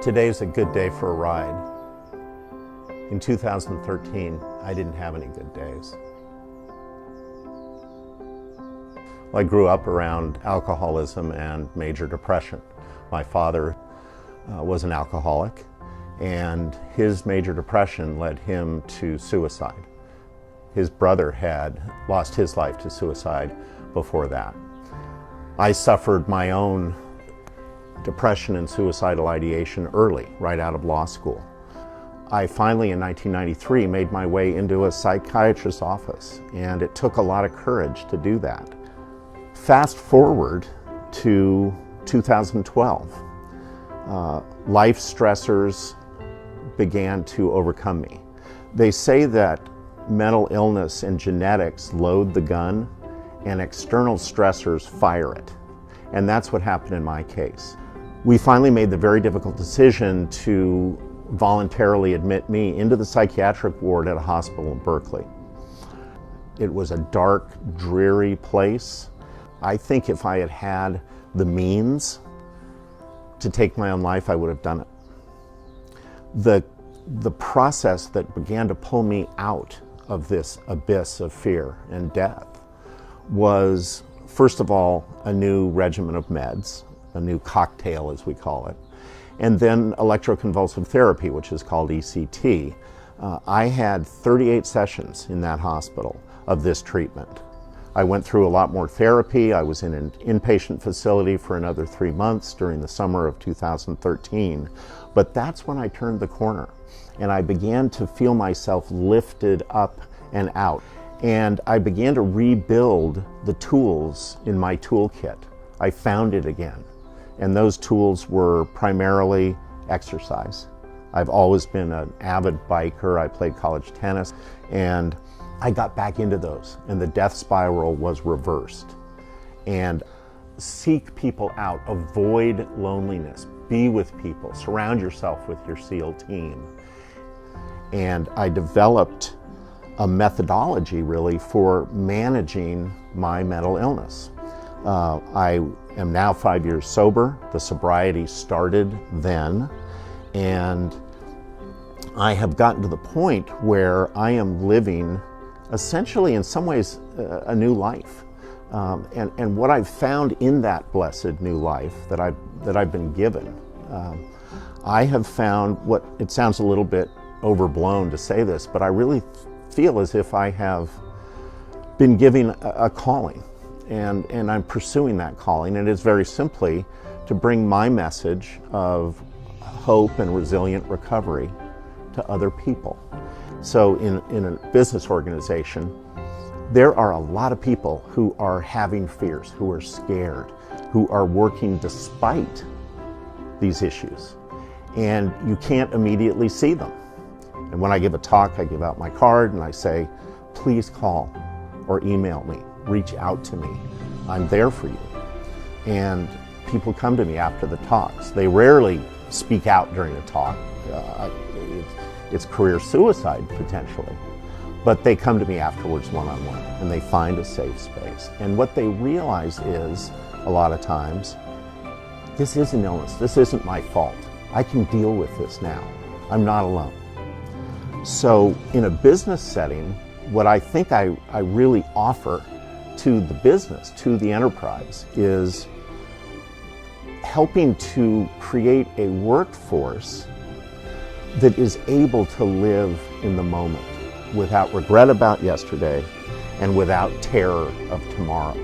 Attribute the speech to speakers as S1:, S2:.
S1: Today's a good day for a ride. In 2013, I didn't have any good days. I grew up around alcoholism and major depression. My father was an alcoholic, and his major depression led him to suicide. His brother had lost his life to suicide before that. I suffered my own depression and suicidal ideation early, right out of law school. I finally, in 1993, made my way into a psychiatrist's office, and it took a lot of courage to do that. Fast forward to 2012. Life stressors began to overcome me. They say that mental illness and genetics load the gun, and external stressors fire it. And that's what happened in my case. We finally made the very difficult decision to voluntarily admit me into the psychiatric ward at a hospital in Berkeley. It was a dark, dreary place. I think if I had had the means to take my own life, I would have done it. The process that began to pull me out of this abyss of fear and death was, first of all, a new regimen of meds, a new cocktail as we call it, and then electroconvulsive therapy, which is called ECT. I had 38 sessions in that hospital of this treatment. I went through a lot more therapy. I was in an inpatient facility for another 3 months during the summer of 2013. But that's when I turned the corner and I began to feel myself lifted up and out. And I began to rebuild the tools in my toolkit. I found it again. And those tools were primarily exercise. I've always been an avid biker. I played college tennis, and I got back into those, and the death spiral was reversed. And seek people out, avoid loneliness, be with people, surround yourself with your SEAL team. And I developed a methodology really for managing my mental illness. I am now 5 years sober. The sobriety started then, and I have gotten to the point where I am living essentially, in some ways, a new life. And what I've found in that blessed new life that I've been given, I have found what, it sounds a little bit overblown to say this, but I really feel as if I have been given a calling, and I'm pursuing that calling, and it's very simply to bring my message of hope and resilient recovery to other people. So in a business organization, there are a lot of people who are having fears, who are scared, who are working despite these issues, and you can't immediately see them. And when I give a talk, I give out my card and I say, please call or email me, reach out to me. I'm there for you. And people come to me after the talks. They rarely speak out during a talk. It's career suicide potentially, but they come to me afterwards one-on-one and they find a safe space. And what they realize is, a lot of times, this is an illness, this isn't my fault. I can deal with this now. I'm not alone. So in a business setting, what I think I really offer to the business, to the enterprise, is helping to create a workforce that is able to live in the moment without regret about yesterday and without terror of tomorrow.